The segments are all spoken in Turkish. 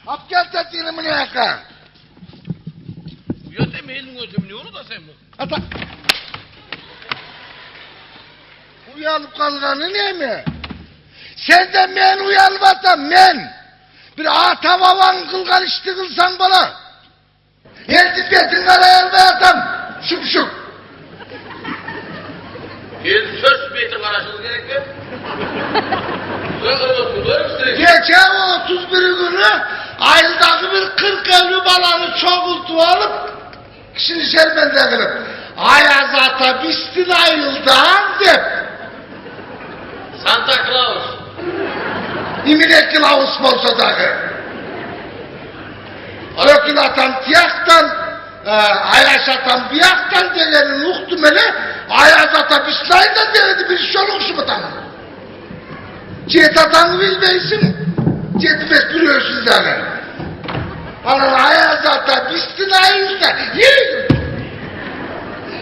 Ap gel tatini mine yaka. Uyat emeğinin gözüm ne olur da sen bu? Ata. Uyanıp kalganı ne mi? Senden men uyanıp atam men. Bir ata baban kılgan işti kılsan bana. Eldi betin karayalda atam. Şuk şuk. Söz beytin karşılığı gerek mi? Gece 31 günü ayıldaki bir 40 evli balanı çoğultu alıp kişinin şerbende kılıp Ayaz ata bistin ayıldan dep Santa Claus. İmine kılavuz bolsa dahi Ökül atan tiyaktan Ayaz atan biyaktan delenin uhtumeli Ayaz ata bistin ayıldan deledi bir şoluk şumutan Cet atanı bilmeysin Cet biliyorsun zaten Anan Ayaz ata bistin ayıldan yiyin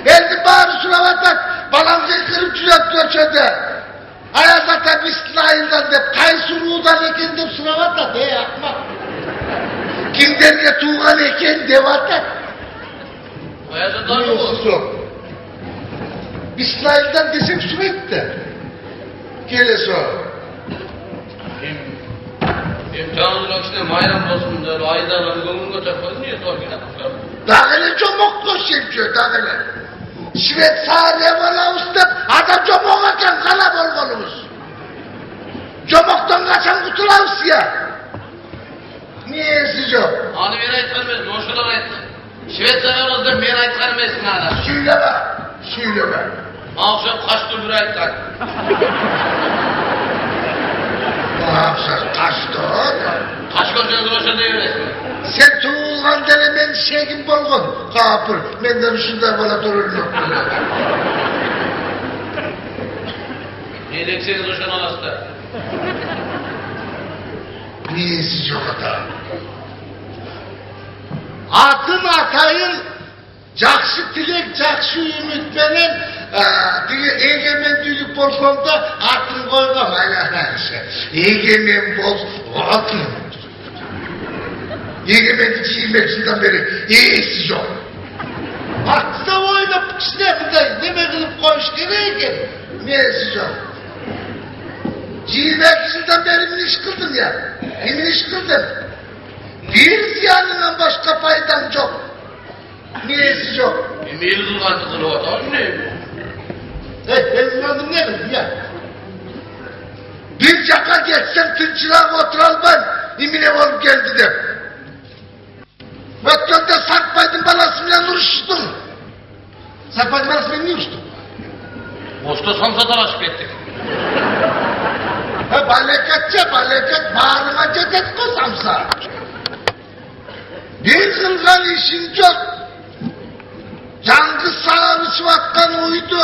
Eldi bağırı sulavatlar, balam kırıp cüret göçede. Ayaz ata bistin ayıldan dep, kaysuruğudan eken dep sulavatlar, de yapma. Kimderge tuğan eken devatlar. Ayaz ata mı bu? Bistin ayıldan desem sürekli. Gelesi o. İmtihanlılar işte mayram olsun der, aydan adı gönlün götürmez, niye zor gene bakar? Dağılı çomok koşuyor, dağılı. Şivet sağırıya bana usta, adam çomok atan kala bolgonumuz. Çomoktan kaçan kutulavuz ya. Niye siz o? Anı beni ayıtkarmez, boşular ayıtkar. Şivet sayarızdır, beni ayıtkarmezsin hala. Söyleme. Mağuşam kaç türlü ayıtkar. Mağuşam kaç türlü? Kaç gözünüzü boşa deyiveresin. Sen tuğulgan dele men şeygin bolgon. Kapır, menden şunlar bana durur yok. Yedekseniz hoşan alasta. Niyesiz yok ata. Atın atayın jakşı tilek, jakşı ümit menen egemen düdük bolgonda atın koygam aylanarsa. Egemen bol atın. Egemenlik yiyemekçinden beri iyisi yok. Aklına oynap kişiler deme kılıp koymuş gerek. Niyesi yok. Yiyemekçinden beri miniş kıldım ya. Miniş kıldım. Bir ziyanından başka faydam yok. Niyesi yok. Emeği kılgandı kılıvat, abi ne? Ben kılgandım ne kıldım ya? Bir yaka geçsem tünçüler otural ben. İmine olup geldi de. Ötkönde Sarkbaydın balasıyla uğraştın. Sarkbaydın balasıyla niye uğraştın? Boşta samsa talaşıp ettik. Baleket bağrına cedet ko samsa. Bir kılgan işin yok. Yangı sağırı sıvatkan uydu.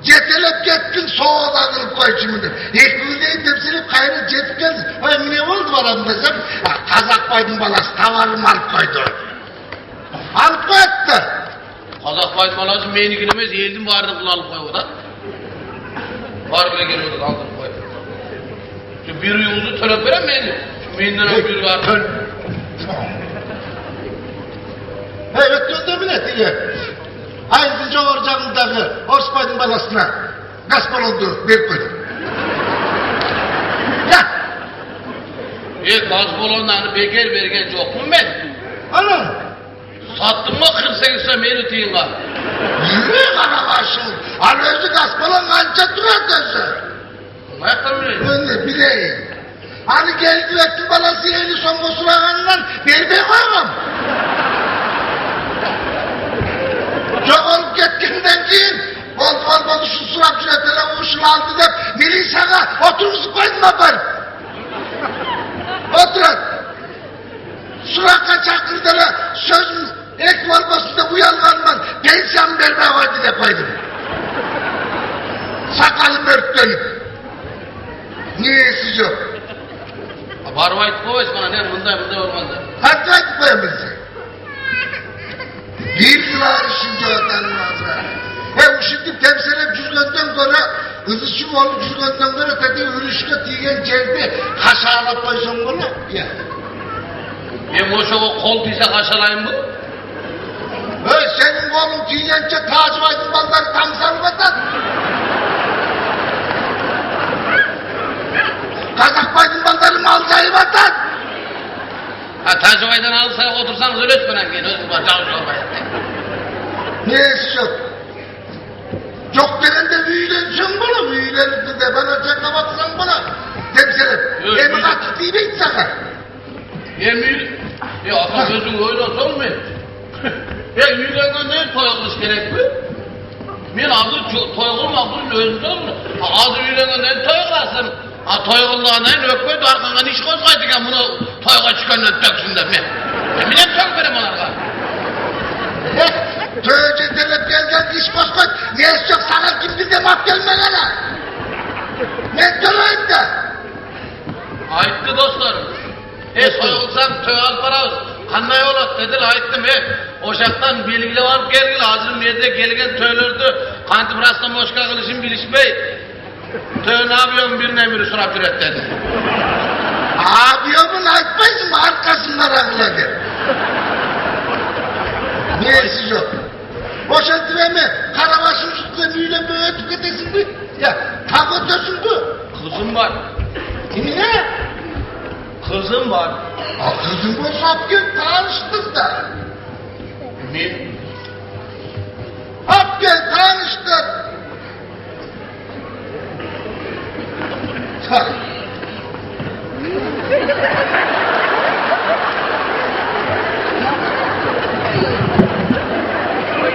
Cetelep gettin soğuğa kılıp koy şimdi. Ekmeğini tepsilip kayrı cetip geldin. Ay ne oldu bana desem. Kazakbaydın balası tavarım alıp koydu. Alıp koydu. Kazakbaydın balası meyini gülemez, yeğildim vardı kıl alıp koy odan. Var bile geliyordu aldırıp koy. Şu bir yolunu törep veren meyini. Şu meyinden alıp bir vardı. Evet gönde bile diye. Ayrıca oracağındaki Osman'ın balasına gaspol oldu bir koydum. Ya! Gaz bolonlarını beger bergen çok mu ben? Anam! Sattın mı 48 sen beni deyin var. Yürü karabaşım! Alözü gaspolan kanca durar dönsün. Ayaktan bileyim. Ben de bileyim. Hani geldi ettin balası yeni son kosulağından beni ben koymam. Çok olup gittiğinden değil. Bol şu surak cüretele uşul aldı da milin sana oturmuş koydun yapar. Oturun. Surak çakırdala sözün ek valbasında bu yalvarman pensiyon vermeye koydu de koydum. Sakalım örtlenip. Niye siz yok? Barvayt kovaç bana ne bunda olmadı. Hadi koyamazsın. Bir yıla şimdi ödenmezler. Hem şimdi temsile cüzgönden göre, ızışım olup cüzgönden göre dedi ürüşke diyen cevdi haşarla koysun bunu. Ya. Ben o kol tiyse kaşalayım bu. Senin kolun tüyence Tacı Aydın balları tam sarılmadan. Kazak Aydın balları mal sayılmadan. Ha Tacıbay'dan alırsa otursanız öyle etmenen gene özüm var çalışıyor olmaya. Neyse yok. Yok denen de büyülensin bana, büyülensin de bana çaka baksan bana. Demselim, emi kaçtı değil mi hiç sakar? Emi, atam gözün öyle olmuyor. Yüzlerden ne toyakmış gerek mi? Ben adı toyakılmak özünde olmuyor. Adı yüzlerden ne toyaklasın? Toyakıllığına ne öpmüyordu arkandan iş koysaydık bunu toyaka çıkanla töksünler mi? Eminem tök benim onlarga. Tövbe delep gelgen iş koskoy. Ne istiyor sana kim bize maf gelme gana. Ne tövbe de. Ayıttı dostlarım. Soyulsan tövbe para Hanna olat dediler ayıttım Oşaktan bilgili varıp gelgili hazırım niyede gelgen töylerdi. Kanti burasından boşka kılışım bilişmey. Tövbe ne yapıyorsun birine emiri surap üret dedi. Abiyomun aytmayız mı arkasından ağladı. Niyesiz yok. Boşaltı verme. Karabaşın üstüne büyüle böyle tüketesin mi? Ya tak ötürsün bu. Kızım var. Ne? Kızım var. Kızım bu sapgın tanıştık da. Ne? Sapgın tanıştık. Tak.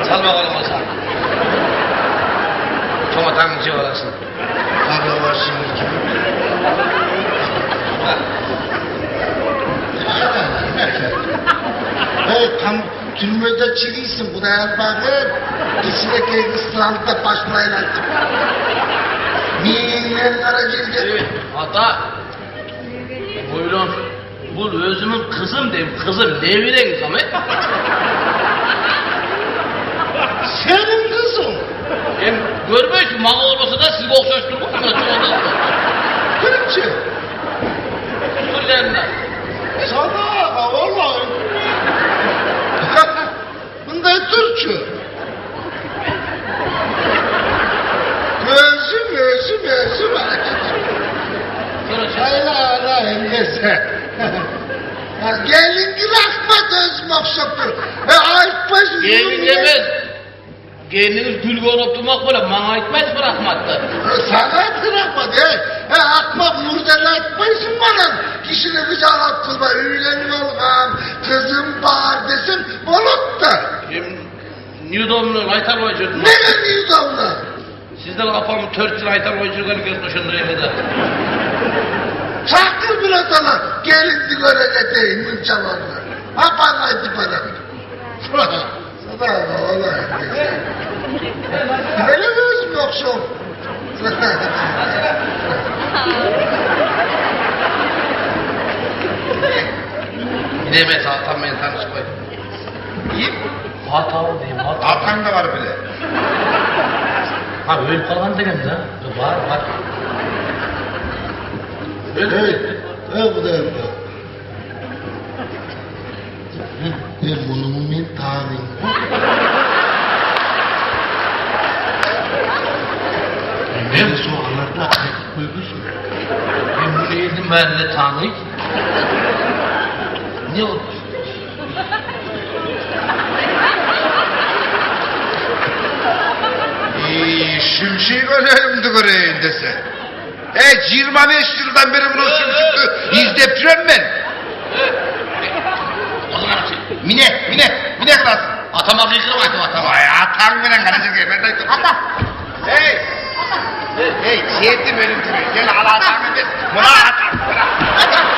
Çal bakalım o sen. Çoğatan içi orasın. Karabaşın içi. Tam türmede çiliysin bu da yer bakın. İçindeki ıslanlıkta başlayın artık. Milyonlara girdi. Evet, hatta buyurun. Bu özümün kızım deyim, kızım ne bileyim Samet? Senin kızın. Hem görmüyor mal olmasa da sizi okşaştırmaz mı? Çoğundan. Kırıkçı. Kusurlarından. Sadaka vallahi. Bunda Türkçü. Özüm. Hayla hala engese. Gelin gibi akma özüm okşaktır. Ayıpmaz. Gelin demez. Kendiniz gül konup durmak böyle bana etmez bırakmadı. Sana bırakmadı. Akmak murdele etmezsin bana. Kişinin güzel atılma, üylenin olmam, kızım bağır desin, olup da. New Dom'un aytar oyuncuydu. Neden New Dom'la? Sizden kafamı 4 yıl aytar oyunculuğunu gözmüşüm diye kadar. Çaktır bir sana, gelin görecekteyin münçalarla. Ha paraydı para. Sana oğlan. Böyle mi özüm yoksa? Gidemez Hakan beni tanışmayı. İyi. Hata diyeyim hata. Atan da var bile. Ha öyle falan dedim de. Var. Öyle. Bu da öyle. Bunu ben tanıyım. Ben soğanlarda koymuşum. Ben bunu yedim ben de tanıyım. Ne oldu? Şimşek ölerimdi göreyim dese. 25 yıldan beri bunu şimşekti izletiyorum ben. O zaman Mine klas. atama kıykırım atama. Vay atan bile karıcık ben de ama. Hey, çiğetim ölüm gibi. Gel ala atanı biz. Buna atan.